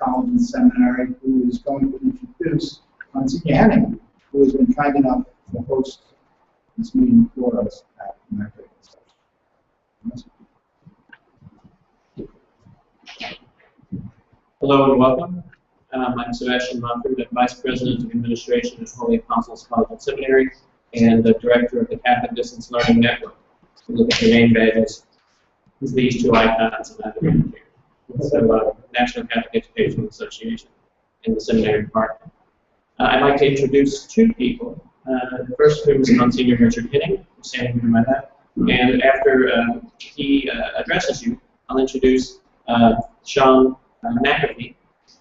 College and Seminary, who is going to introduce Monsignor Henning, who has been kind enough to host this meeting for us at America. Hello and welcome. I'm Sebastian Montford, the Vice President of Administration at Holy Apostles College and Seminary and the Director of the Catholic Distance Learning Network. If you look at the name badges, it's these two icons and that here. So, National Catholic Educational Association in the Seminary Department. I'd like to introduce two people. The first of whom is Monsignor Richard Henning, who's standing here to my left. And after he addresses you, I'll introduce Sean McAfee,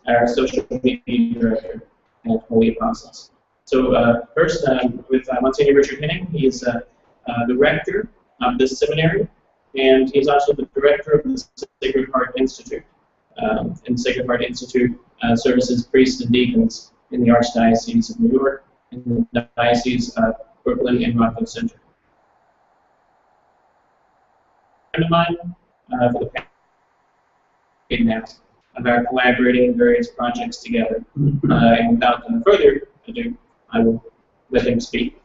our Social Media Director at Holy Apostles. So first, with Monsignor Richard Henning, he is the rector of this seminary, and he is also the director of the Sacred Heart Institute. And Sacred Heart Institute services priests and deacons in the Archdiocese of New York, in the Diocese of Brooklyn and Rockville Center. A friend of mine for the past decade now about collaborating in various projects together. And without further ado, I will let him speak.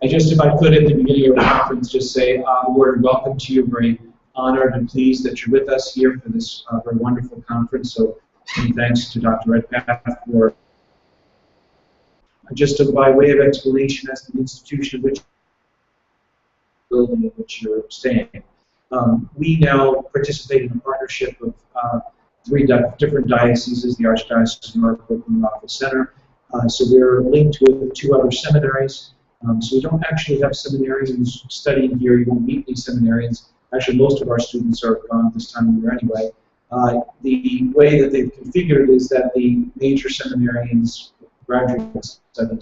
I just, if I could, at the beginning of the conference, just say a word welcome to you. Very honored and pleased that you're with us here for this very wonderful conference. So, many thanks to Dr. Redpath for just by way of explanation as to the institution of which building in which you're staying. We now participate in a partnership of three different dioceses, the Archdiocese of New York, Brooklyn, and Rockville Center. So we're linked with two other seminaries. So we don't actually have seminarians studying here. You won't meet these seminarians. Actually, most of our students are gone this time of year anyway. The way that they've configured it is that the major seminarians graduate studying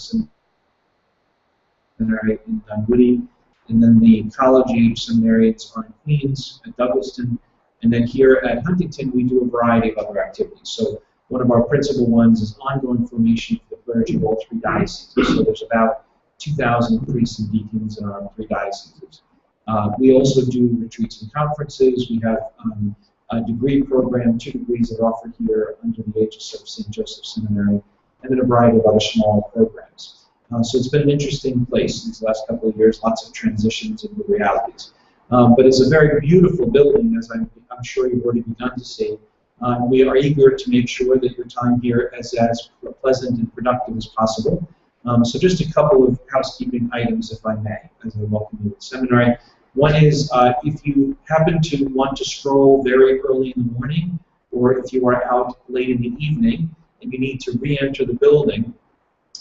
seminary in Dunwoody, and then the college-age seminarians are in Queens, at Douglaston, and then here at Huntington we do a variety of other activities. So one of our principal ones is ongoing formation for the clergy of all three dioceses. So there's about 2,000 priests and deacons in our three dioceses. We also do retreats and conferences. We have a degree program, 2 degrees that are offered here under the aegis of St. Joseph Seminary, and then a variety of other small programs. So it's been an interesting place these last couple of years, lots of transitions and new realities. But it's a very beautiful building, as I'm sure you've already begun to see. We are eager to make sure that your time here is as pleasant and productive as possible. So just a couple of housekeeping items, if I may, as I welcome you to the seminary. One is, if you happen to want to stroll very early in the morning, or if you are out late in the evening and you need to re-enter the building,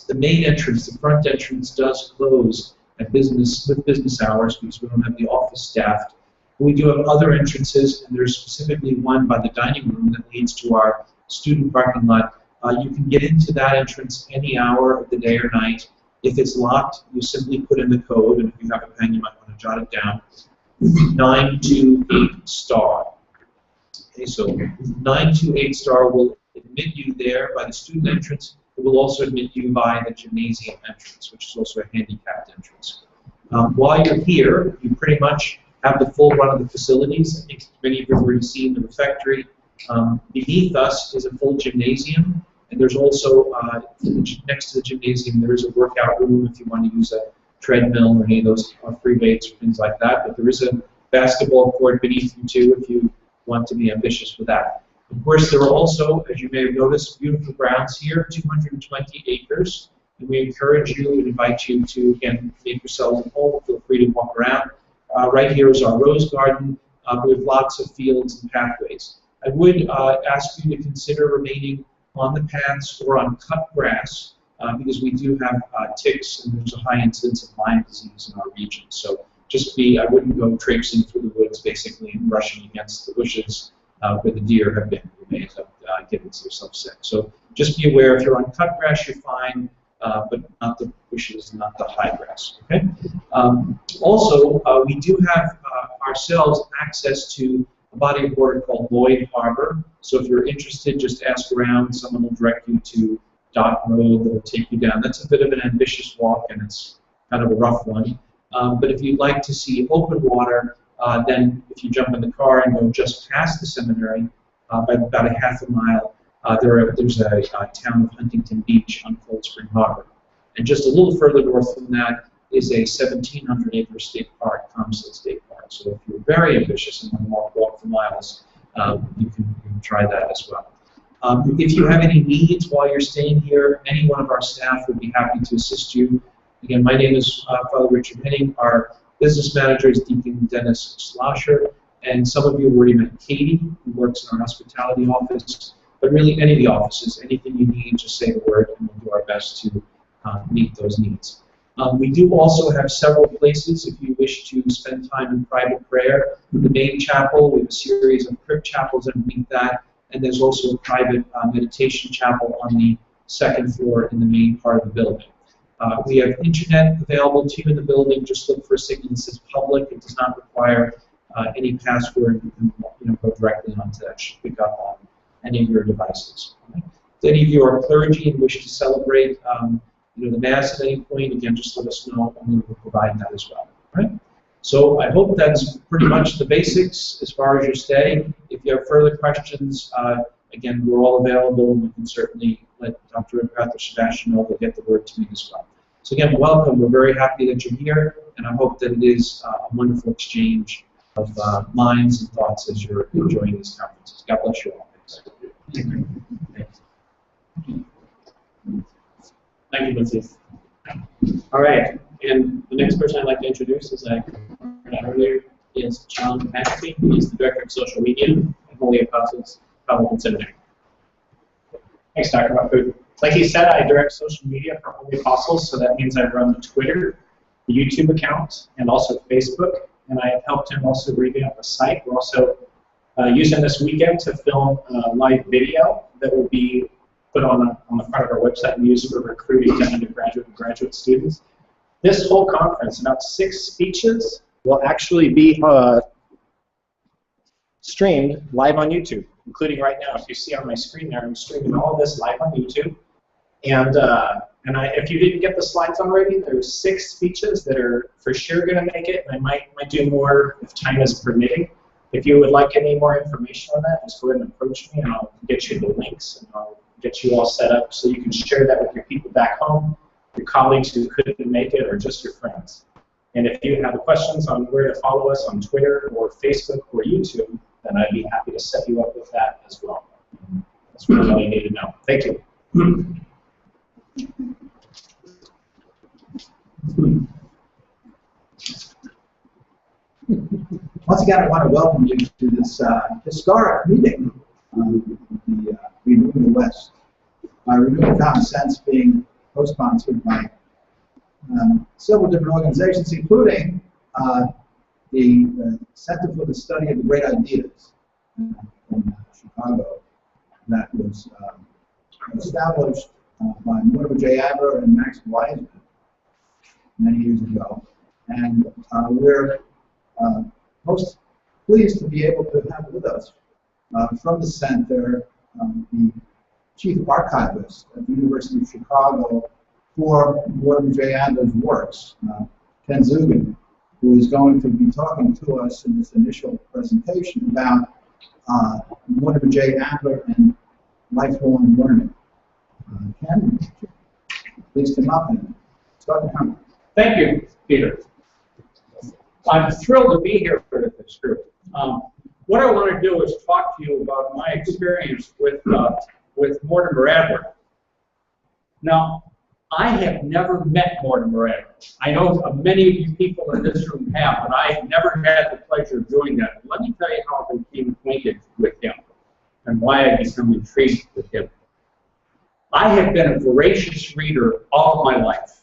the main entrance, the front entrance, does close at business hours because we don't have the office staffed. We do have other entrances, and there's specifically one by the dining room that leads to our student parking lot. You can get into that entrance any hour of the day or night. If it's locked, you simply put in the code, and if you have a pen, you might want to jot it down. 928 star. Okay, so 928 star will admit you there by the student entrance. It will also admit you by the gymnasium entrance, which is also a handicapped entrance. While you're here, you pretty much have the full run of the facilities. I think many of you have already seen the refectory. Beneath us is a full gymnasium, and there's also, next to the gymnasium, there is a workout room if you want to use a treadmill or any of those free weights or things like that. But there is a basketball court beneath you, too, if you want to be ambitious with that. Of course, there are also, as you may have noticed, beautiful grounds here, 220 acres, and we encourage you and invite you to, again, make yourselves at home. Feel free to walk around. Right here is our rose garden. We have lots of fields and pathways. I would ask you to consider remaining on the paths or on cut grass because we do have ticks and there's a high incidence of Lyme disease in our region. So just I wouldn't go traipsing through the woods basically and brushing against the bushes where the deer have been. You may end up getting yourself sick. So just be aware, if you're on cut grass, you're fine, but not the bushes, not the high grass. Okay. Also, we do have ourselves access to a body of water called Lloyd Harbor. So if you're interested, just ask around. Someone will direct you to Dock Road that will take you down. That's a bit of an ambitious walk, and it's kind of a rough one. But if you'd like to see open water, Then if you jump in the car and go just past the seminary, by about a half a mile, there's a town of Huntington Beach on Cold Spring Harbor. And just a little further north from that is a 1,700-acre state park, Thompson State Park. So if you're very ambitious and want to walk for miles, you can try that as well. If you have any needs while you're staying here, any one of our staff would be happy to assist you. Again, my name is Father Richard Henning. Our business manager is Deacon Dennis Slosher. And some of you have already met Katie, who works in our hospitality office. But really, any of the offices, anything you need, just say the word, and we'll do our best to meet those needs. We do also have several places if you wish to spend time in private prayer. The main chapel, we have a series of crypt chapels underneath that, and there's also a private meditation chapel on the second floor in the main part of the building. We have internet available to you in the building. Just look for a signal that says public. It does not require any password. You can go directly onto that. Should pick up on any of your devices. Right? If any of you are clergy and wish to celebrate the Mass at any point, again, just let us know and we will provide that as well. Right? So I hope that's pretty much the basics as far as your stay. If you have further questions, again, we're all available and we can certainly let Dr. and Dr. Sebastian know. They'll get the word to me as well. So again, welcome. We're very happy that you're here, and I hope that it is a wonderful exchange of minds and thoughts as you're enjoying these conferences. God bless you all. Thanks. Thank you, Lindsay. All right, and the next person I'd like to introduce, as I heard earlier, is John Patsy. He is the Director of Social Media at Holy Apostles College Seminary. Thanks, Dr. Mahfoud. Like he said, I direct social media for Holy Apostles, so that means I run the Twitter, the YouTube account, and also Facebook, and I have helped him also revamp the site. We're also using this weekend to film a live video that will be put on the front of our website and used for recruiting to undergraduate and graduate students. This whole conference, about 6 speeches, will actually be streamed live on YouTube, including right now. If you see on my screen there, I'm streaming all of this live on YouTube. And if you didn't get the slides already, there's 6 speeches that are for sure going to make it, and I might do more if time is permitting. If you would like any more information on that, just go ahead and approach me, and I'll get you the links, and I'll get you all set up so you can share that with your people back home, your colleagues who couldn't make it, or just your friends. And if you have questions on where to follow us on Twitter or Facebook or YouTube, then I'd be happy to set you up with that as well. That's really all you need to know. Thank you. Once again, I want to welcome you to this historic meeting of the Renewing the West. Renewing Common Sense being co-sponsored by several different organizations, including the Center for the Study of the Great Ideas in Chicago, that was established by Mortimer Adler and Max Weisman many years ago. And we're most pleased to be able to have with us from the center the chief archivist at the University of Chicago for Mortimer Adler's works, Ken Dzugan, who is going to be talking to us in this initial presentation about Mortimer Adler and lifelong learning. Ken, please come up and start the conference. Thank you, Peter. I'm thrilled to be here with this group. What I want to do is talk to you about my experience with Mortimer Adler. Now, I have never met Mortimer Adler. I know many of you people in this room have, but I have never had the pleasure of doing that. Let me tell you how I became acquainted with him and why I became intrigued with him. I have been a voracious reader all my life.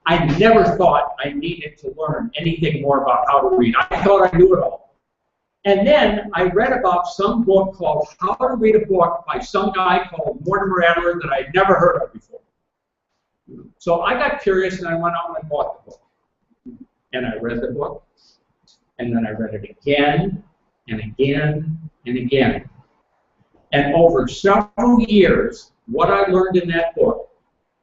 I never thought I needed to learn anything more about how to read. I thought I knew it all. And then I read about some book called How to Read a Book by some guy called Mortimer Adler that I'd never heard of before. So I got curious and I went out and I bought the book. And I read the book. And then I read it again and again and again. And over several years, what I learned in that book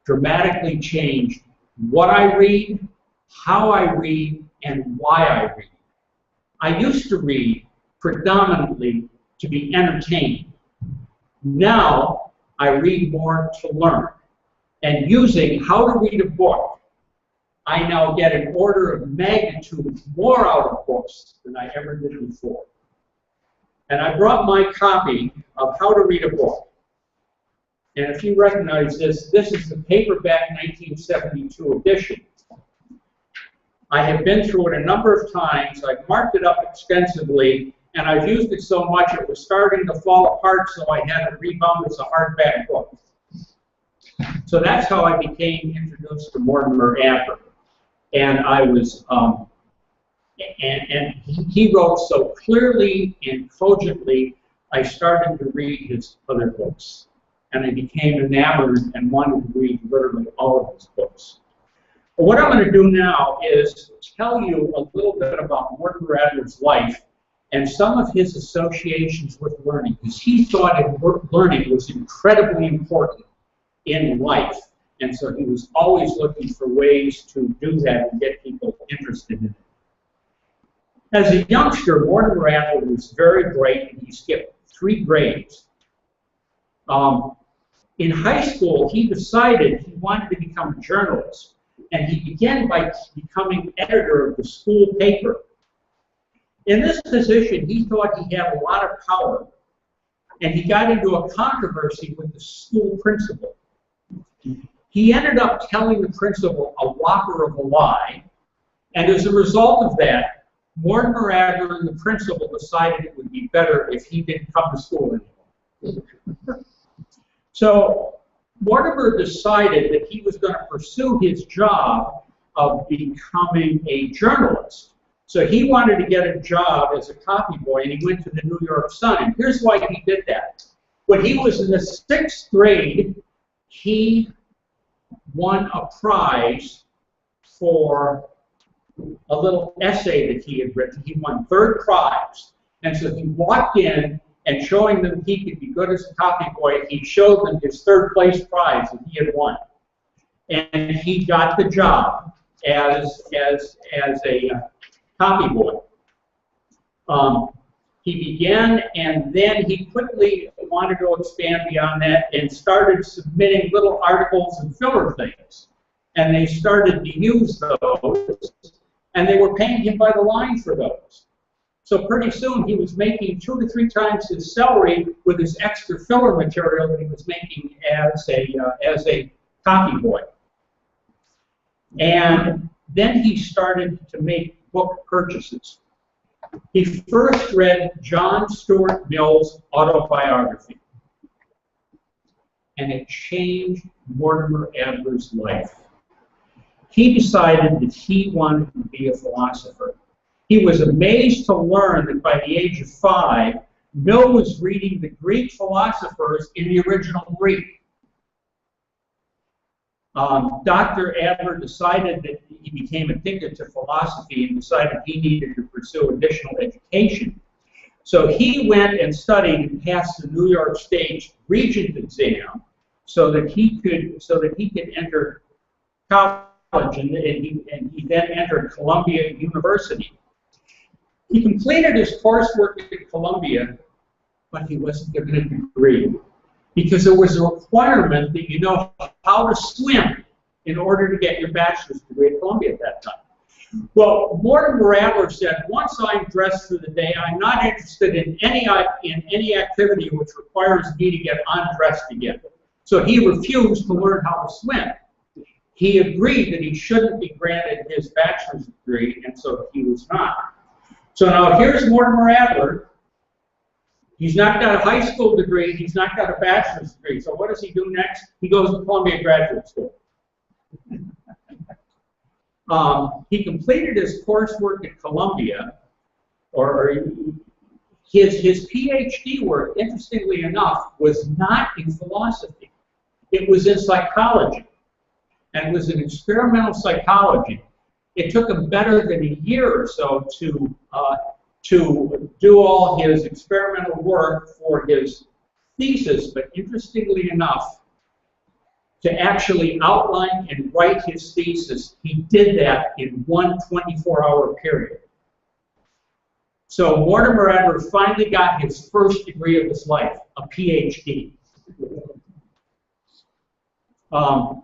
dramatically changed what I read, how I read, and why I read. I used to read predominantly to be entertained. Now, I read more to learn. And using how to read a book, I now get an order of magnitude more out of books than I ever did before. And I brought my copy of How to Read a Book. And if you recognize this, this is the paperback 1972 edition. I have been through it a number of times. I've marked it up extensively, and I've used it so much it was starting to fall apart, so I had it rebound as a hardback book. So that's how I became introduced to Mortimer Adler. And I was, and he wrote so clearly and cogently, I started to read his other books. And I became enamored and wanted to read literally all of his books. But what I'm going to do now is tell you a little bit about Mortimer Adler's life and some of his associations with learning, because he thought learning was incredibly important in life. And so he was always looking for ways to do that and get people interested in it. As a youngster, Mortimer Adler was very bright, and he skipped 3 grades. In high school, he decided he wanted to become a journalist, and he began by becoming editor of the school paper. In this position, he thought he had a lot of power, and he got into a controversy with the school principal. He ended up telling the principal a whopper of a lie, and as a result of that, Mortimer Adler and the principal decided it would be better if he didn't come to school anymore. So Mortimer decided that he was going to pursue his job of becoming a journalist. So he wanted to get a job as a copy boy, and he went to the New York Sun. And here's why he did that. When he was in the 6th grade, he won a prize for a little essay that he had written. He won 3rd prize. And so he walked in, and showing them he could be good as a copy boy, he showed them his 3rd place prize that he had won. And he got the job as a copy boy. He began, and then he quickly wanted to expand beyond that and started submitting little articles and filler things. And they started to use those, and they were paying him by the line for those. So pretty soon he was making 2 to 3 times his salary with his extra filler material that he was making as a copy boy. And then he started to make book purchases. He first read John Stuart Mill's autobiography, and it changed Mortimer Adler's life. He decided that he wanted to be a philosopher. He was amazed to learn that by the age of 5, Mill was reading the Greek philosophers in the original Greek. Dr. Adler decided that he became addicted to philosophy and decided he needed to pursue additional education. So he went and studied and passed the New York State Regent exam so that he could enter college, and he then entered Columbia University. He completed his coursework at Columbia, but he wasn't given a degree because there was a requirement that you know how to swim in order to get your bachelor's degree at Columbia at that time. Well, Mortimer Adler said, once I'm dressed for the day, I'm not interested in any activity which requires me to get undressed again. So he refused to learn how to swim. He agreed that he shouldn't be granted his bachelor's degree, and so he was not. So now here's Mortimer Adler. He's not got a high school degree. He's not got a bachelor's degree. So what does he do next? He goes to Columbia Graduate School. He completed his coursework at Columbia, or his PhD work, interestingly enough, was not in philosophy. It was in psychology, and it was in experimental psychology. It took him better than a year or so to do all his experimental work for his thesis, but interestingly enough, to actually outline and write his thesis, he did that in one 24-hour period. So Mortimer Adler finally got his first degree of his life, a PhD. A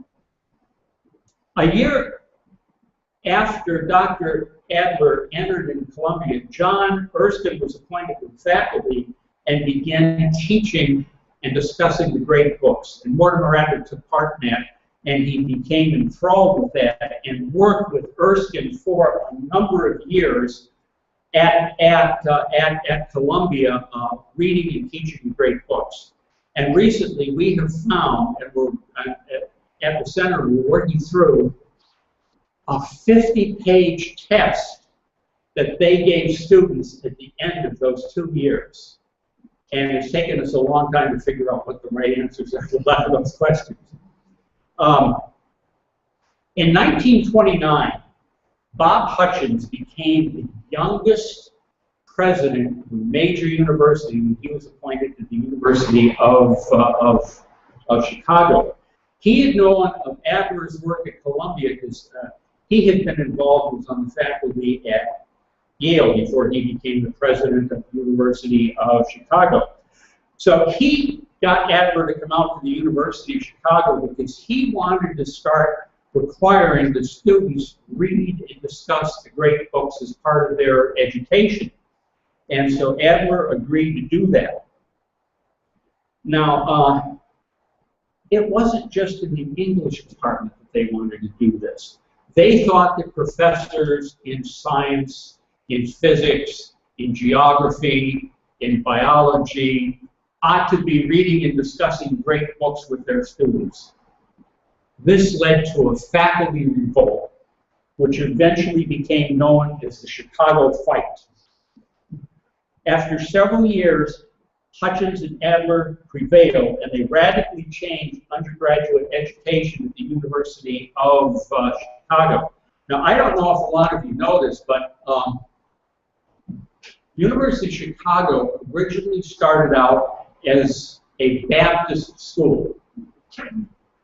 year after Dr. Adler entered in Columbia, John Erskine was appointed to faculty and began teaching and discussing the great books. And Mortimer Adler took part in that, and he became enthralled with that and worked with Erskine for a number of years at Columbia, reading and teaching the great books. And recently we have found, and we're at the center, we're working through a 50-page test that they gave students at the end of those 2 years. And it's taken us a long time to figure out what the right answers are to a lot of those questions. In 1929, Bob Hutchins became the youngest president of a major university when he was appointed to the University of Chicago. He had known of Adler's work at Columbia because he had been involved, was on the faculty at Yale before he became the president of the University of Chicago. So he got Adler to come out to the University of Chicago because he wanted to start requiring the students read and discuss the great books as part of their education. And so Adler agreed to do that. Now, it wasn't just in the English department that they wanted to do this. They thought that professors in science, in physics, in geography, in biology, ought to be reading and discussing great books with their students. This led to a faculty revolt, which eventually became known as the Chicago Fight. After several years, Hutchins and Adler prevailed, and they radically changed undergraduate education at the University of Chicago. Now, I don't know if a lot of you know this, but University of Chicago originally started out as a Baptist school.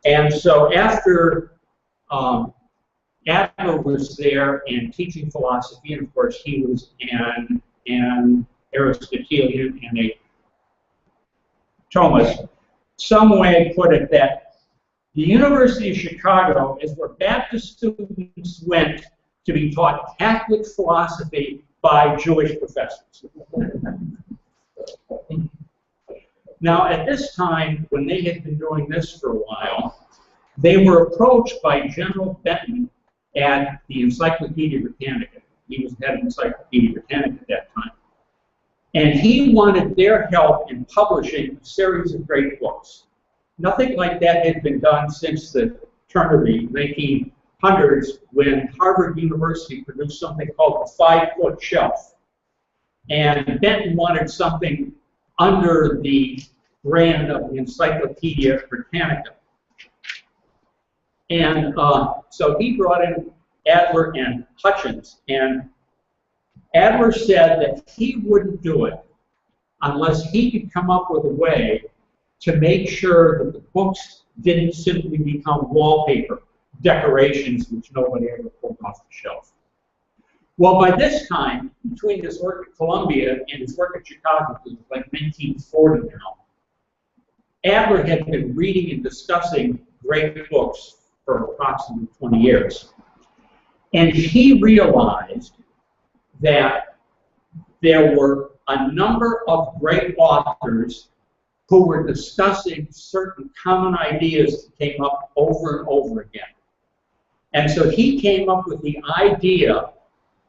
And so after Adler was there and teaching philosophy, and of course he was an Aristotelian and a Thomist, some way put it that the University of Chicago is where Baptist students went to be taught Catholic philosophy by Jewish professors. Now, at this time, when they had been doing this for a while, they were approached by General Benton at the Encyclopedia Britannica. He was head of Encyclopedia Britannica at that time. And he wanted their help in publishing a series of great books. Nothing like that had been done since the turn of the 1900s, when Harvard University produced something called the 5-foot shelf. And Benton wanted something under the brand of the Encyclopedia Britannica. And so he brought in Adler and Hutchins, and Adler said that he wouldn't do it unless he could come up with a way to make sure that the books didn't simply become wallpaper, decorations which nobody ever pulled off the shelf. Well, by this time, between his work at Columbia and his work at Chicago, it was like 1940 now, Adler had been reading and discussing great books for approximately 20 years. And he realized that there were a number of great authors who were discussing certain common ideas that came up over and over again. And so he came up with the idea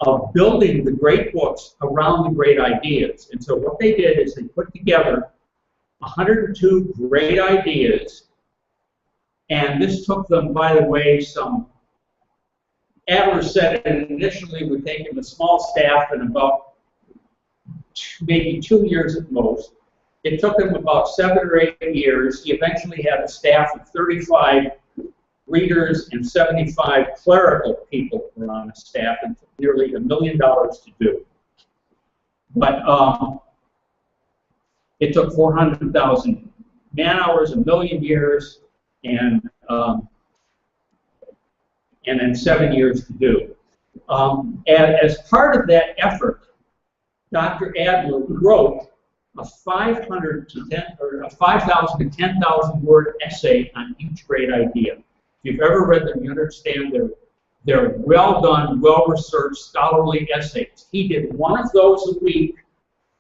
of building the great books around the great ideas. And so what they did is they put together 102 great ideas, and this took them, by the way, Adler said it initially would take him a small staff and about maybe 2 years at most. It took him about 7 or 8 years. He eventually had a staff of 35 readers and 75 clerical people were on his staff, and took nearly $1 million to do. But it took 400,000 man-hours, 1 million years, and then 7 years to do. And as part of that effort, Dr. Adler wrote a 5,000 to 10,000 word essay on each great idea. If you've ever read them, you understand they're well done, well researched, scholarly essays. He did one of those a week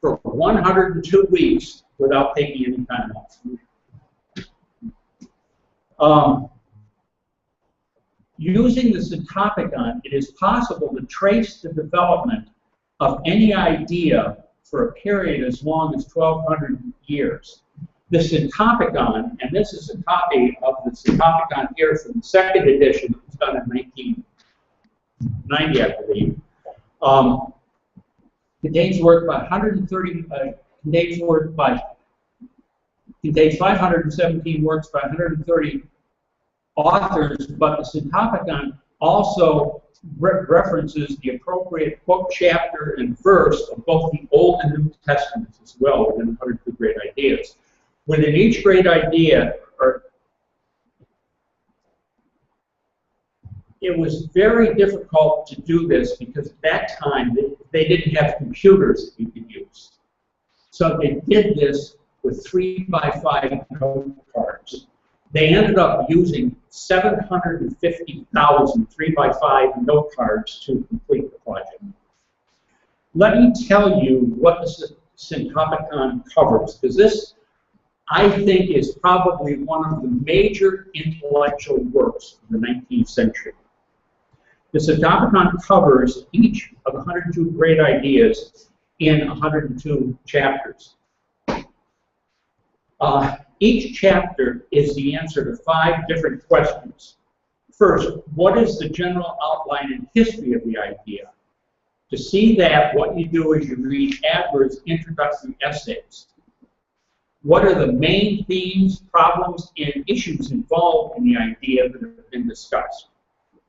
for 102 weeks without taking any time off. Using the syntopicon, it is possible to trace the development of any idea for a period as long as 1,200 years. The syntopicon, and this is a copy of the syntopicon here from the second edition, it was done in 1990, I believe, contains work by 517 works by 130 authors, but the syntopicon also references the appropriate book, chapter, and verse of both the Old and New Testaments as well within 102 great ideas. Within each great idea, it was very difficult to do this because at that time they didn't have computers that you could use. So they did this with 3x5 note cards. They ended up using 750,000 3x5 note cards to complete the project. Let me tell you what the syntopicon covers, because this, I think, is probably one of the major intellectual works of the 19th century. The syntopicon covers each of the 102 great ideas in 102 chapters. Each chapter is the answer to 5 different questions. First, what is the general outline and history of the idea? To see that, what you do is you read Adler's introductory essays. What are the main themes, problems, and issues involved in the idea that have been discussed?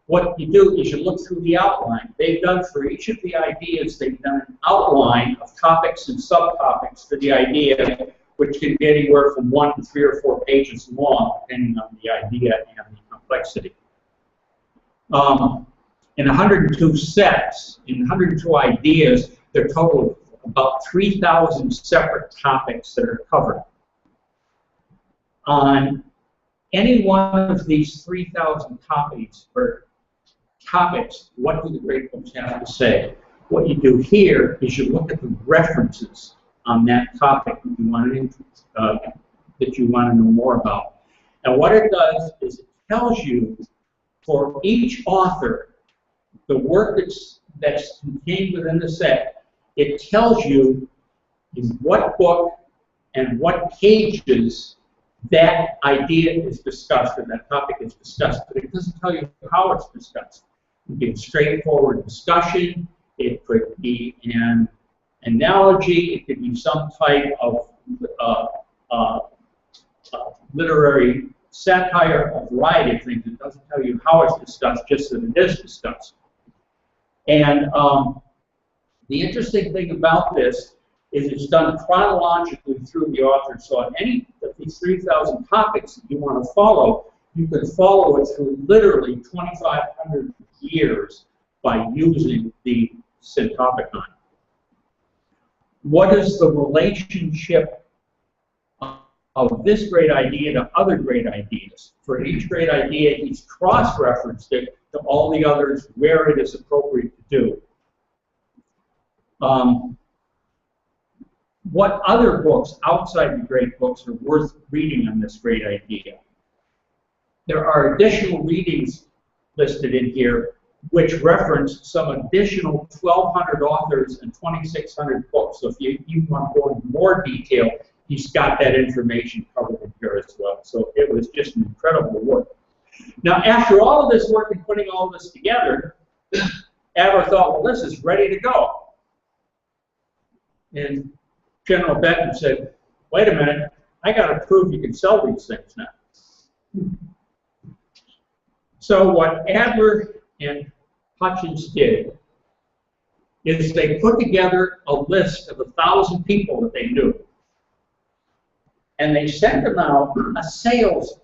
What you do is you look through the outline. They've done for each of the ideas, they've done an outline of topics and subtopics for the idea, which can be anywhere from 1 to 3 or 4 pages long, depending on the idea and the complexity. In 102 sets, in 102 ideas, there are total of about 3,000 separate topics that are covered. On any one of these 3,000 topics, what do the great books have to say? What you do here is you look at the references on that topic that you want to know more about. And what it does is it tells you, for each author, the work that's contained within the set, it tells you in what book and what pages that idea is discussed or that topic is discussed, but it doesn't tell you how it's discussed. It could be a straightforward discussion, it could be an analogy, it could be some type of literary satire, a variety of things. It doesn't tell you how it's discussed, just that it is discussed. And the interesting thing about this is it's done chronologically through the author. So on any of these 3,000 topics that you want to follow, you can follow it through literally 2,500 years by using the syntopicon. What is the relationship of this great idea to other great ideas? For each great idea, he's cross-referenced it to all the others where it is appropriate to do. What other books outside the great books are worth reading on this great idea? There are additional readings listed in here which reference some additional 1,200 authors and 2,600 books. So if you want to go into more detail, he's got that information covered in here as well. So it was just an incredible work. Now, after all of this work and putting all this together, Adler thought, well, this is ready to go. And General Benton said, wait a minute, I got to prove you can sell these things now. So what Adler and Hutchins did is they put together a list of 1,000 people that they knew. And they sent them out a sales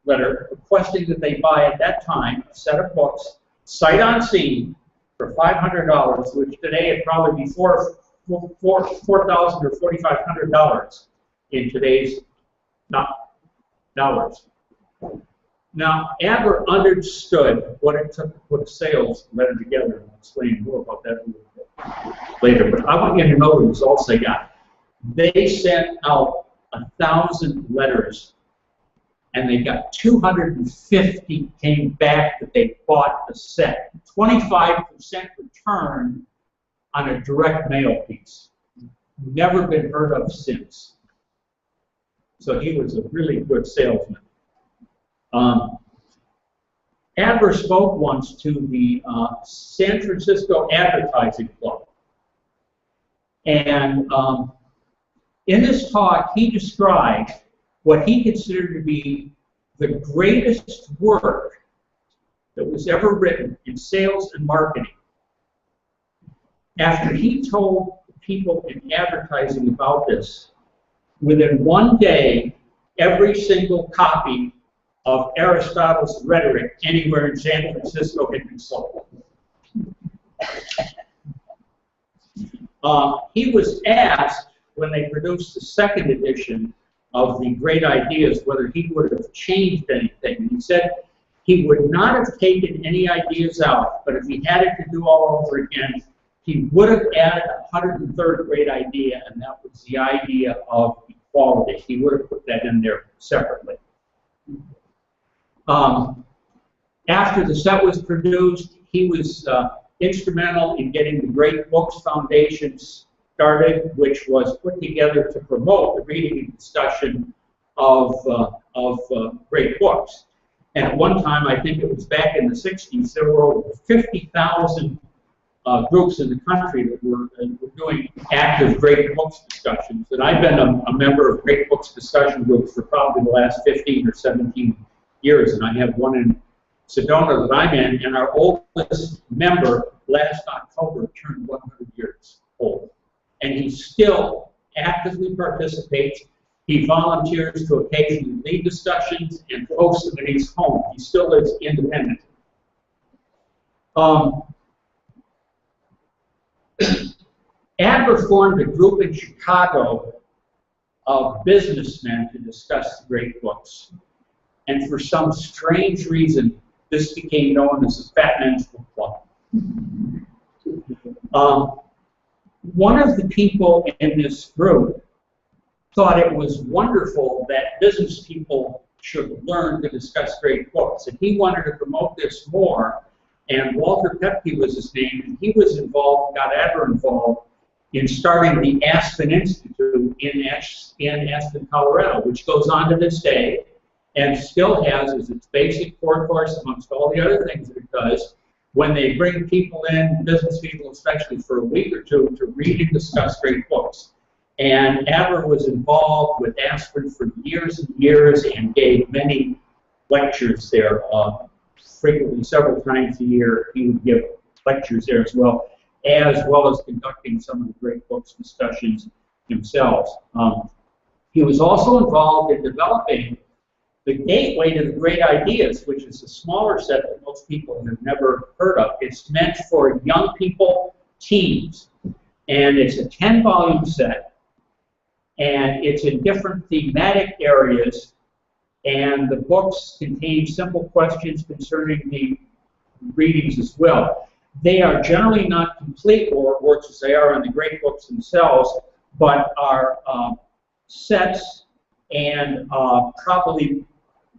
letter requesting that they buy at that time a set of books, sight unseen, for $500, which today would probably be $400 $4,000 or $4,500 in today's dollars. Now, Adler understood what it took to put a sales letter together, and I'll explain more about that a little bit later. But I want you to know the results they got. They sent out 1,000 letters, and they got 250 came back that they bought the set. 25% return on a direct mail piece. Never been heard of since. So he was a really good salesman. Adler spoke once to the San Francisco Advertising Club. And in this talk, he described what he considered to be the greatest work that was ever written in sales and marketing. After he told people in advertising about this, within one day, every single copy of Aristotle's Rhetoric anywhere in San Francisco had been sold. He was asked when they produced the second edition of the Great Ideas whether he would have changed anything. And he said he would not have taken any ideas out, but if he had it to do all over again, he would have added a 103rd great idea, and that was the idea of equality. He would have put that in there separately. After the set was produced, he was instrumental in getting the Great Books Foundation started, which was put together to promote the reading and discussion of great books. And at one time, I think it was back in the 60s, there were over 50,000 groups in the country that were doing active Great Books discussions. And I've been a member of Great Books discussion groups for probably the last 15 or 17 years, and I have one in Sedona that I'm in, and our oldest member last October turned 100 years old. And he still actively participates. He volunteers to occasionally lead discussions and host them in his home. He still lives independent. Adler formed a group in Chicago of businessmen to discuss the great books. And for some strange reason, this became known as the Fat Men's Book Club. One of the people in this group thought it was wonderful that business people should learn to discuss great books. And he wanted to promote this more. And Walter Pepke was his name, and he was involved, got Adler involved, in starting the Aspen Institute in Aspen, Colorado, which goes on to this day and still has as its basic core course, amongst all the other things that it does, when they bring people in, business people especially, for a week or two to read and discuss great books. And Adler was involved with Aspen for years and years and gave many lectures there. Frequently, several times a year, he would give lectures there as well as conducting some of the great books discussions himself. He was also involved in developing the Gateway to the Great Ideas, which is a smaller set that most people have never heard of. It's meant for young people, teens, and it's a 10-volume set, and it's in different thematic areas. And the books contain simple questions concerning the readings as well. They are generally not complete works as they are in the great books themselves, but are sets, and probably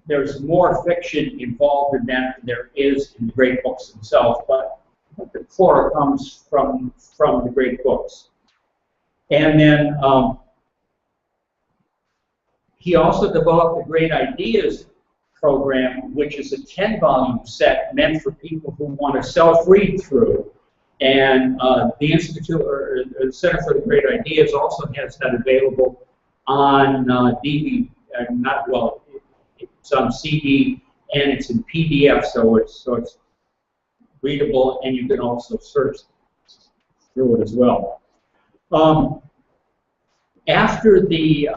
there's more fiction involved in that than there is in the great books themselves, but the core comes from the great books. And then he also developed the Great Ideas program, which is a 10-volume set meant for people who want to self-read through. And the Institute, or the Center for the Great Ideas, also has that available on DVD. It's on CD and it's in PDF, so it's readable, and you can also search through it as well. After the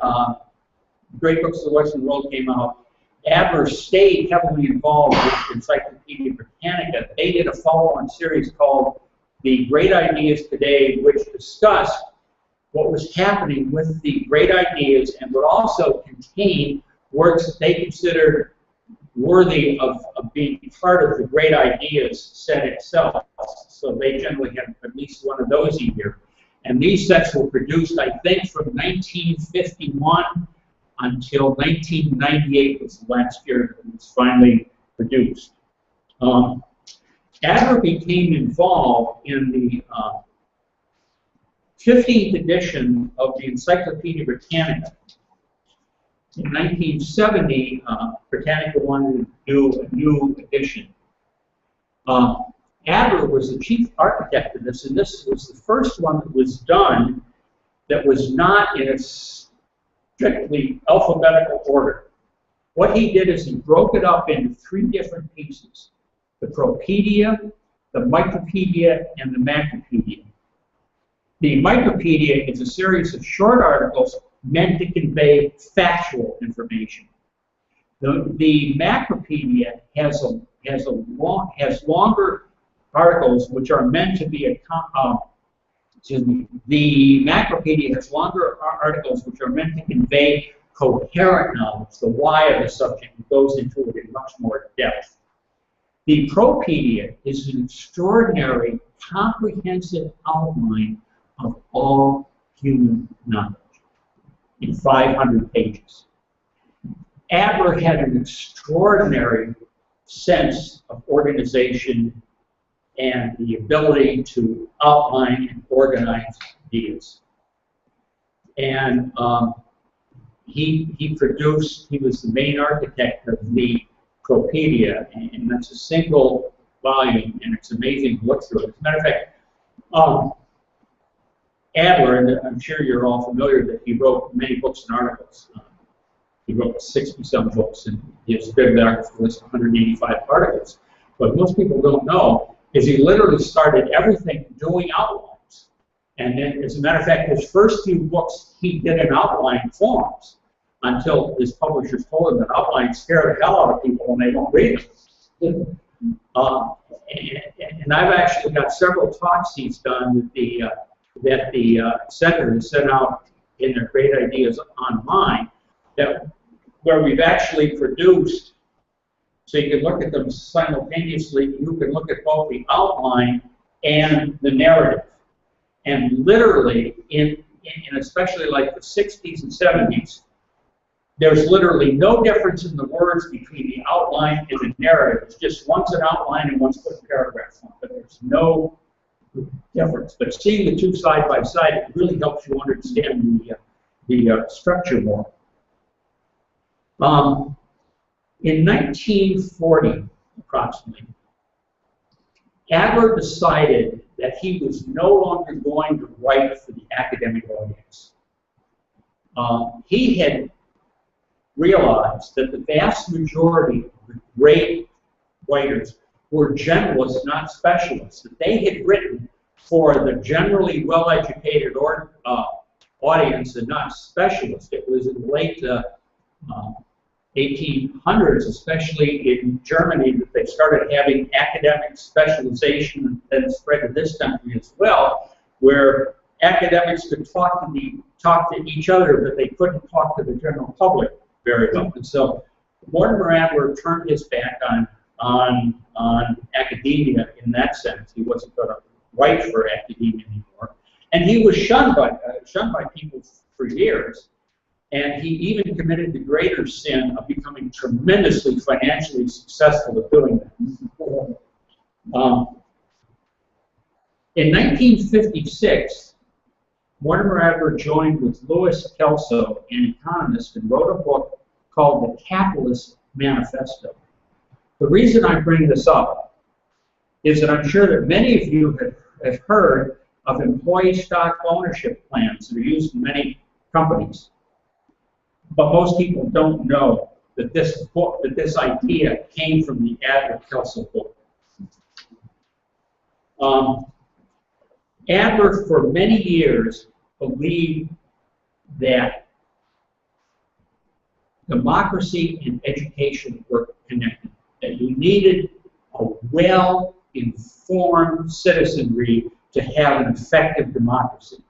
Great Books of the Western World came out, Adler stayed heavily involved with Encyclopedia Britannica. They did a follow-on series called The Great Ideas Today, which discussed what was happening with the great ideas and would also contain works that they considered worthy of being part of the great ideas set itself. So they generally have at least one of those a year. And these sets were produced, I think, from 1951 until 1998 was the last year that it was finally produced. Adler became involved in the 15th edition of the Encyclopedia Britannica. In 1970, Britannica wanted to do a new edition. Adler was the chief architect of this, and this was the first one that was done that was not in a strictly alphabetical order. What he did is he broke it up into 3 different pieces: the Propoedia, the Micropedia, and the Macropedia. The Micropedia is a series of short articles meant to convey factual information. The Macropedia has longer articles which are meant to be the Macropedia has longer articles which are meant to convey coherent knowledge, the why of the subject, and goes into it in much more depth. The Propoedia is an extraordinary, comprehensive outline of all human knowledge in 500 pages. Adler had an extraordinary sense of organization and the ability to outline and organize ideas. And he was the main architect of the Propoedia, and that's a single volume, and it's amazing to look through it. As a matter of fact, Adler, and I'm sure you're all familiar that he wrote many books and articles. He wrote 60-some books, and his bibliography lists 185 articles. What most people don't know is he literally started everything doing outlines. And then, as a matter of fact, his first few books he did in outline forms until his publishers told him that outlines scare the hell out of people when they don't read them. And I've actually got several talks he's done that the center has sent out in their Great Ideas Online, where we've actually produced, so you can look at them simultaneously. You can look at both the outline and the narrative. And literally, in especially like the 60s and 70s, there's literally no difference in the words between the outline and the narrative. It's just one's an outline and one's put a paragraph on, but there's no difference. But seeing the two side by side, it really helps you understand the structure more. In 1940, approximately, Adler decided that he was no longer going to write for the academic audience. He had realized that the vast majority of the great writers were generalists, not specialists. That they had written for the generally well-educated audience and not specialists. It was in the late 1800s, especially in Germany, that they started having academic specialization, and then spread to this country as well, where academics could talk to each other, but they couldn't talk to the general public very well. And so Mortimer Adler turned his back on academia in that sense. He wasn't going to write for academia anymore, and he was shunned by people for years. And he even committed the greater sin of becoming tremendously financially successful at doing that. In 1956, Mortimer Adler joined with Louis Kelso, an economist, and wrote a book called The Capitalist Manifesto. The reason I bring this up is that I'm sure that many of you have heard of employee stock ownership plans that are used in many companies. But most people don't know that this idea came from the Adler-Kelso book. Adler, for many years, believed that democracy and education were connected, that you needed a well-informed citizenry to have an effective democracy.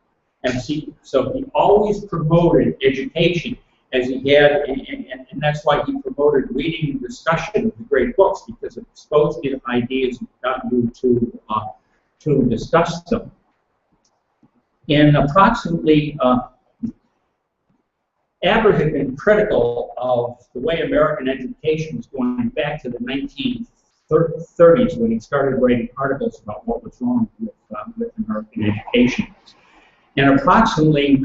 And see, so he always promoted education, as he had, and that's why he promoted reading and discussion of the great books, because it exposed you to ideas and got you to discuss them. And approximately, Adler had been critical of the way American education was going back to the 1930s when he started writing articles about what was wrong with American education. And approximately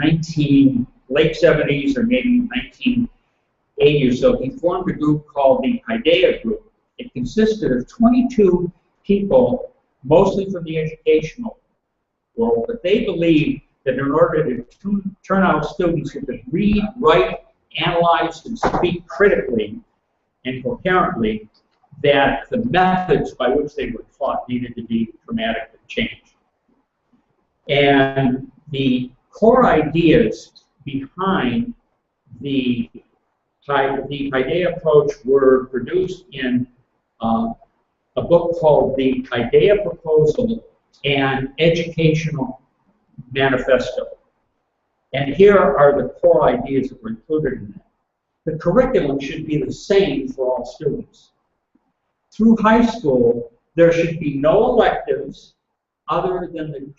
late 70s or maybe 1980 or so, he formed a group called the Paideia Group. It consisted of 22 people, mostly from the educational world, but they believed that in order to turn out students who could read, write, analyze, and speak critically and coherently, that the methods by which they were taught needed to be dramatically changed. And the core ideas behind the Paideia approach were produced in a book called The Paideia Proposal and Educational Manifesto. And here are the core ideas that were included in that. The curriculum should be the same for all students. Through high school, there should be no electives other than the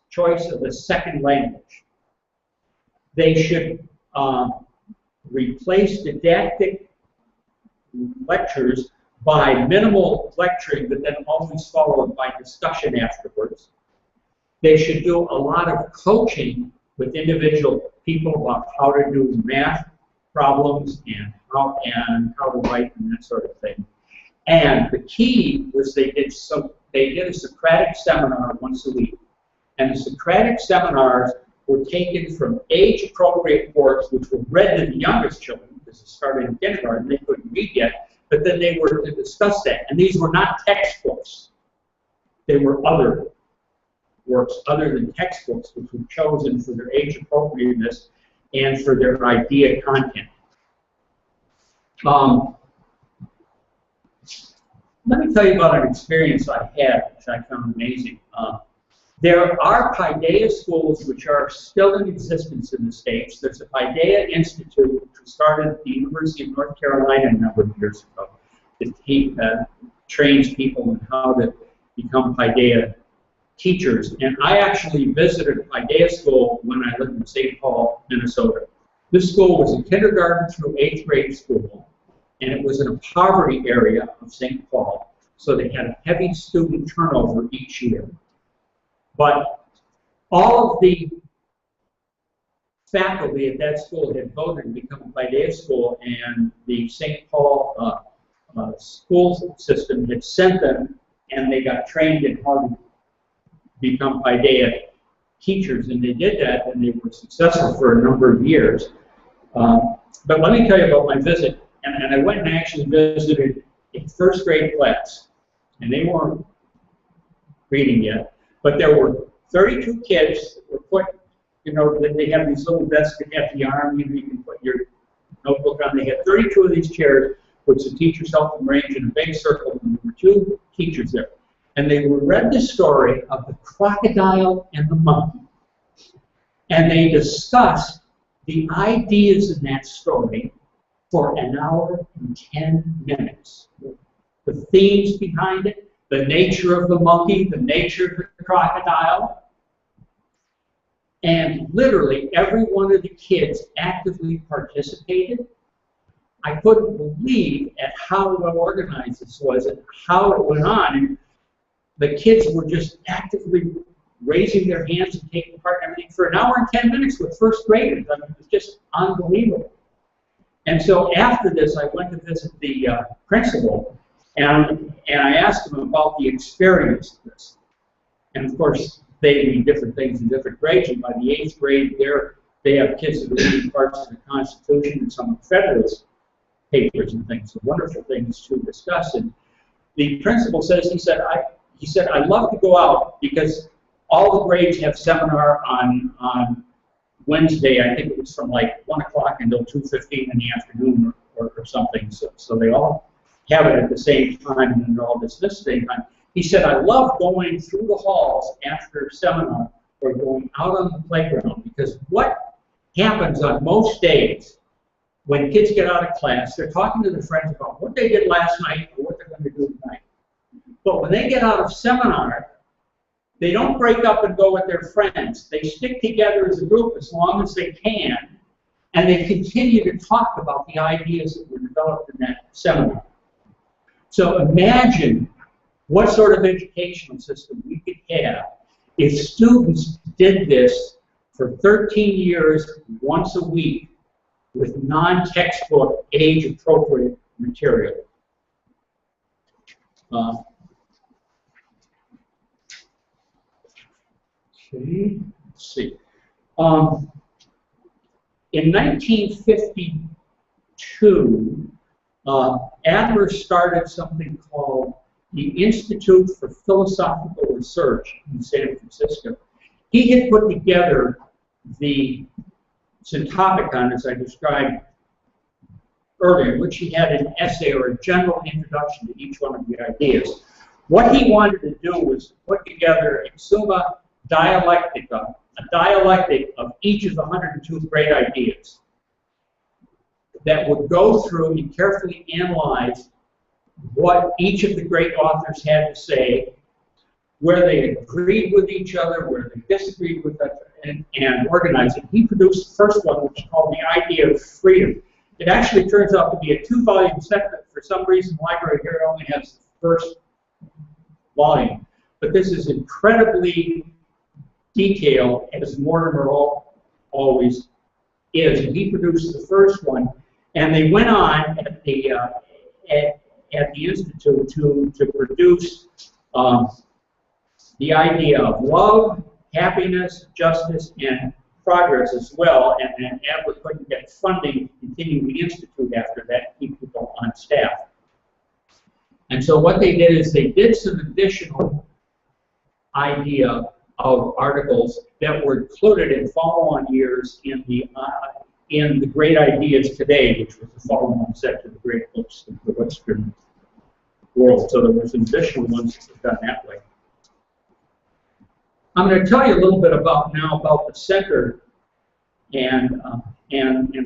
choice of a second language. They should replace didactic lectures by minimal lecturing, but then always followed by discussion afterwards. They should do a lot of coaching with individual people about how to do math problems and how to write and that sort of thing. And the key was they did a Socratic seminar once a week. And the Socratic seminars were taken from age-appropriate works, which were read to the youngest children, because it started in kindergarten, they couldn't read yet, but then they were to discuss that. And these were not textbooks. They were other works other than textbooks, which were chosen for their age appropriateness and for their idea content. Let me tell you about an experience I had, which I found amazing. There are Paideia schools which are still in existence in the States. There's a Paideia Institute, which was started at the University of North Carolina a number of years ago. It trains people in how to become Paideia teachers. And I actually visited a Paideia school when I lived in St. Paul, Minnesota. This school was a kindergarten through 8th grade school, and it was in a poverty area of St. Paul, so they had a heavy student turnover each year. But all of the faculty at that school had voted to become a Paideia school, and the St. Paul school system had sent them, and they got trained in how to become Paideia teachers, and they did that, and they were successful for a number of years. But let me tell you about my visit, and I went and actually visited a first grade class, and they weren't reading yet, but there were 32 kids that were put, you know, they have these little desks that have the arm, you can put your notebook on. They had 32 of these chairs, which the teachers helped them arrange in a big circle, and there were 2 teachers there. And they read the story of the crocodile and the monkey. And they discussed the ideas in that story for an hour and 10 minutes. The themes behind it, the nature of the monkey, the nature of the crocodile. And literally every one of the kids actively participated. I couldn't believe at how well organized this was and how it went on. And the kids were just actively raising their hands and taking part in everything for an hour and 10 minutes with first graders. I mean, it was just unbelievable. And so after this, I went to visit the principal, and I asked him about the experience of this. And of course, they read different things in different grades, and by the 8th grade, they have kids that are reading parts of the Constitution and some Federalist papers and things, so wonderful things to discuss. And the principal says, he said, I'd love to go out because all the grades have seminar on Wednesday. I think it was from like 1 o'clock until 2:15 in the afternoon or something. So they all have it at the same time and they're all dismissed at the same time. He said, I love going through the halls after seminar or going out on the playground, because what happens on most days when kids get out of class, they're talking to their friends about what they did last night or what they're going to do tonight. But when they get out of seminar, they don't break up and go with their friends. They stick together as a group as long as they can, and they continue to talk about the ideas that were developed in that seminar. So imagine what sort of educational system we could have if students did this for 13 years, once a week, with non-textbook, age-appropriate material. Okay, let's see. In 1952, Adler started something called the Institute for Philosophical Research in San Francisco. He had put together the Syntopicon, as I described earlier, in which he had an essay or a general introduction to each one of the ideas. What he wanted to do was to put together a summa dialectica, a dialectic of each of the 102 great ideas that would go through and carefully analyze what each of the great authors had to say, where they agreed with each other, where they disagreed with each other, and organize it. He produced the first one, which is called The Idea of Freedom. It actually turns out to be a 2-volume set, but for some reason the library here only has the first volume. But this is incredibly detailed, as Mortimer always is. And he produced the first one, and they went on at the Institute to produce the idea of love, happiness, justice, and progress as well. And then Adler couldn't get funding to continue the Institute after that, keep people on staff. And so what they did is they did some additional idea of articles that were included in follow-on years in the Great Ideas Today, which was the follow-on set to the great books of the Western world. So there were some additional ones that were done that way. I'm going to tell you a little bit about the center and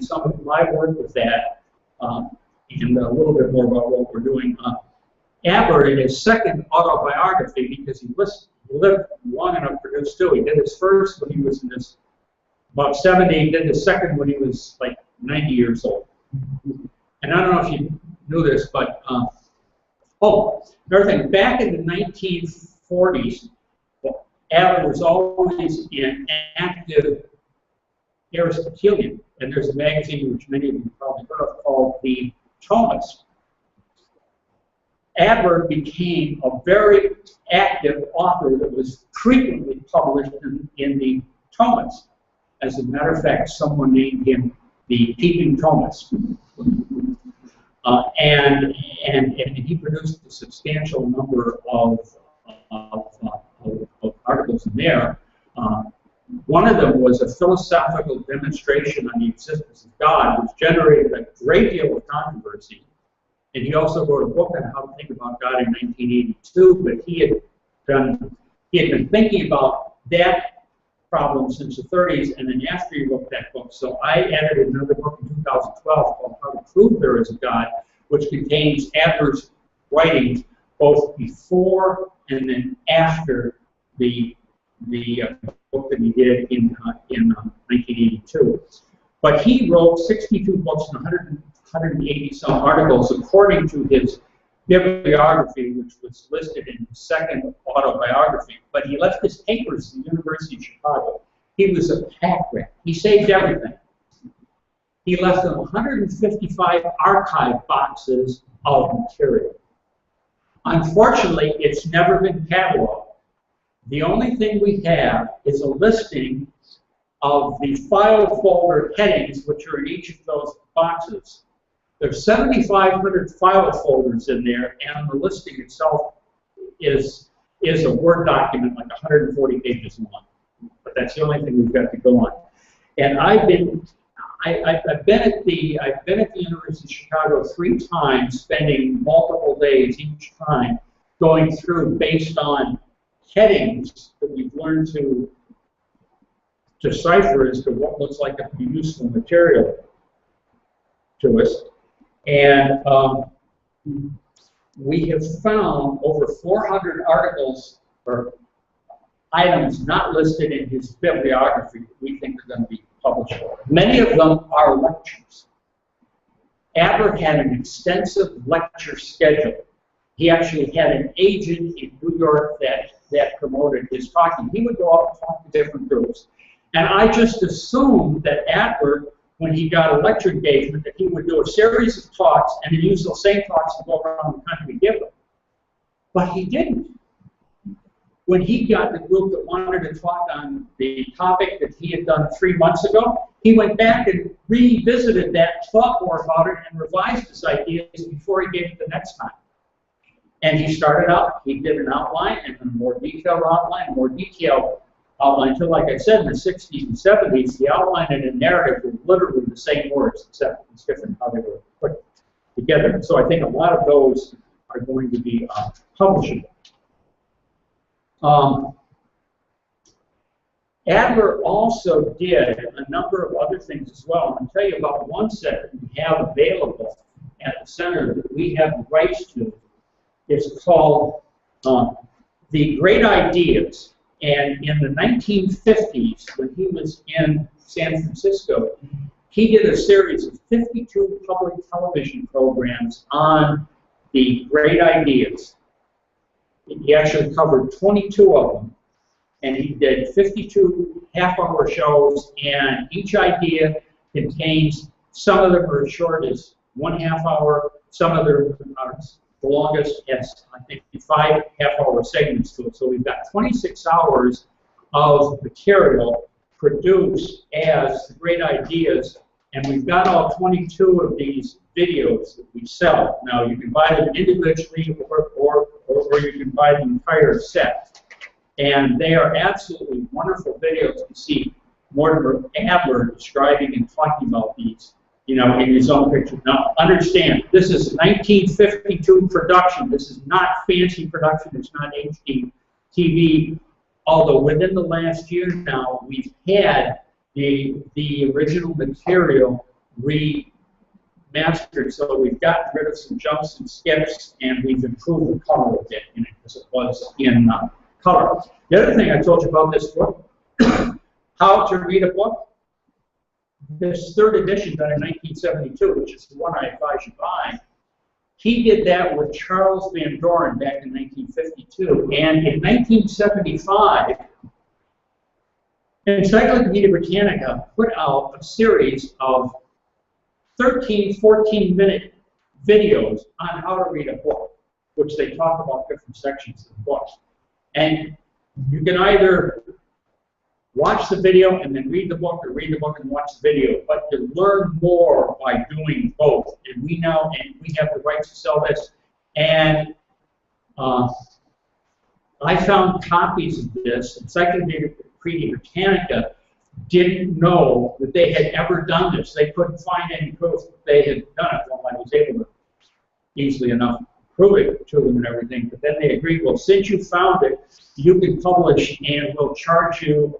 some of my work with that, and a little bit more about what we're doing. Adler, in his second autobiography, because he lived long enough to produce two. He did his first when he was in his about 70. He did the second when he was like 90 years old. And I don't know if you knew this, but another thing. Back in the 1940s, Adler was always an active Aristotelian, and there's a magazine which many of you probably heard of called The Thomist. Adler became a very active author that was frequently published in the Thomist. As a matter of fact, someone named him the Peeping Thomist. And he produced a substantial number of articles in there. One of them was a philosophical demonstration on the existence of God, which generated a great deal of controversy. And he also wrote a book on how to think about God in 1982, but he had been thinking about that problem since the 30s, and then after he wrote that book. So I edited another book in 2012 called How to Prove There Is a God, which contains Adler's writings both before and then after the book that he did in 1982. But he wrote 62 books and 180 some articles according to his bibliography, which was listed in his second autobiography. But he left his papers at the University of Chicago. He was a pack rat. He saved everything. He left them 155 archive boxes of material. Unfortunately, it's never been cataloged. The only thing we have is a listing of the file folder headings, which are in each of those boxes. There's 7,500 file folders in there, and the listing itself is a Word document like 140 pages long. But that's the only thing we've got to go on. And I've been at the University of Chicago 3 times, spending multiple days each time going through based on headings that we've learned to decipher as to what looks like a useful material to us. And we have found over 400 articles or items not listed in his bibliography that we think are going to be published. Many of them are lectures. Adler had an extensive lecture schedule. He actually had an agent in New York that promoted his talking. He would go out and talk to different groups. And I just assumed that Adler, when he got a lecture engagement, that he would do a series of talks and he'd use those same talks to go around the country to give them. But he didn't. When he got the group that wanted to talk on the topic that he had done 3 months ago, he went back and revisited that, thought more about it, and revised his ideas before he gave it the next time. And he started out, he did an outline, and a more detailed outline, until, like I said, in the 60s and 70s, the outline and the narrative were literally the same words, except it's different how they were put together. So I think a lot of those are going to be publishable. Adler also did a number of other things as well. I'll tell you about one set that we have available at the center that we have the rights to. It's called The Great Ideas. And in the 1950s, when he was in San Francisco, he did a series of 52 public television programs on the great ideas. He actually covered 22 of them, and he did 52 half-hour shows, and each idea contains, some of them are as short as 1.5 hour, some of them are the longest has, I think, 5 half-hour segments to it. So we've got 26 hours of material produced as great ideas, and we've got all 22 of these videos that we sell. Now, you can buy them individually, or you can buy the entire set. And they are absolutely wonderful videos to see Mortimer Adler describing and talking about these, you know, in his own picture. Now, understand, this is 1952 production. This is not fancy production. It's not HD TV. Although within the last year now, we've had the original material remastered. So we've gotten rid of some jumps and skips, and we've improved the color a bit in it because it was in color. The other thing I told you about this book, How to Read a Book. This third edition done in 1972, which is the one I advise you buy, he did that with Charles Van Doren back in 1952. And in 1975, Encyclopedia Britannica put out a series of 13, 14-minute videos on how to read a book, which they talk about different sections of the book. And you can either watch the video and then read the book, or read the book and watch the video. But you learn more by doing both. And we have the rights to sell this. And I found copies of this. Encyclopedia Britannica didn't know that they had ever done this. They couldn't find any proof that they had done it. Well, I was able to easily enough prove it to them and everything. But then they agreed, well, since you found it, you can publish, and we'll charge you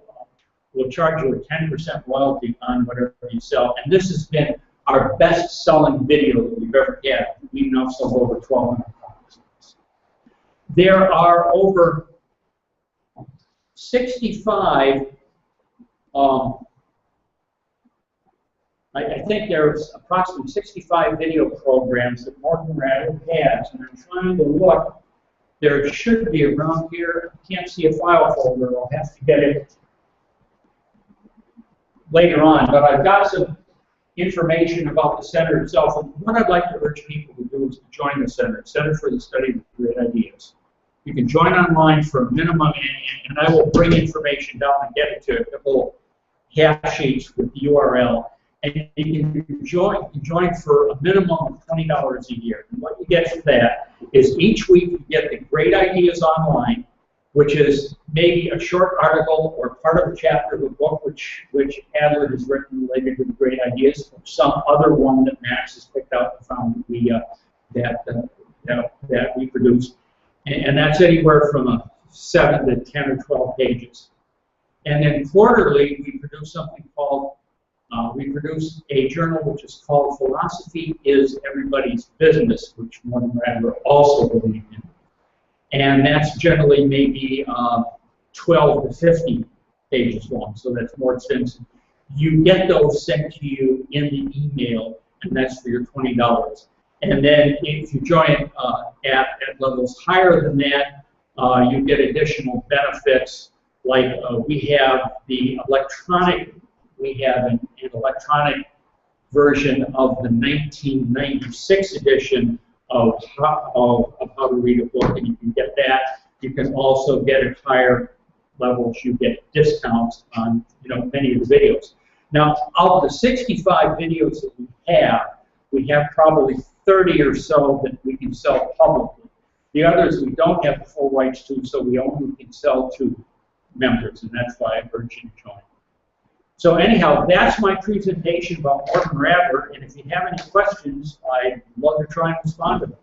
a 10% royalty on whatever you sell. And this has been our best-selling video that we've ever had. We've now sold over 1,200 copies. There are over 65, I think there's approximately 65 video programs that Mortimer Adler has, and I'm trying to look. There should be around here. I can't see a file folder. I'll have to get it later on, but I've got some information about the center itself. And what I'd like to urge people to do is to join the Center for the Study of Great Ideas. You can join online for a minimum, and I will bring information down and get it to a couple half sheets with the URL. And you can join for a minimum of $20 a year. And what you get for that is each week you get the Great Ideas Online, which is maybe a short article or part of a chapter of a book which Adler has written related to the great ideas, or some other one that Max has picked out and found that we produce. And that's anywhere from 7 to 10 or 12 pages. And then quarterly, we produce something called, we produce a journal which is called Philosophy is Everybody's Business, which Mortimer Adler also believed in. And that's generally maybe 12 to 50 pages long, so that's more expensive. You get those sent to you in the email, and that's for your $20. And then if you join at levels higher than that, you get additional benefits, like we have the electronic, we have an electronic version of the 1996 edition of How to Read a Book, and you can get that. You can also get at higher levels, you get discounts on many of the videos. Now, of the 65 videos that we have probably 30 or so that we can sell publicly. The others we don't have the full rights to, so we only can sell to members, and that's why I urge you to join. So anyhow, that's my presentation about Mortimer Adler, and if you have any questions, I'd love to try and respond to them.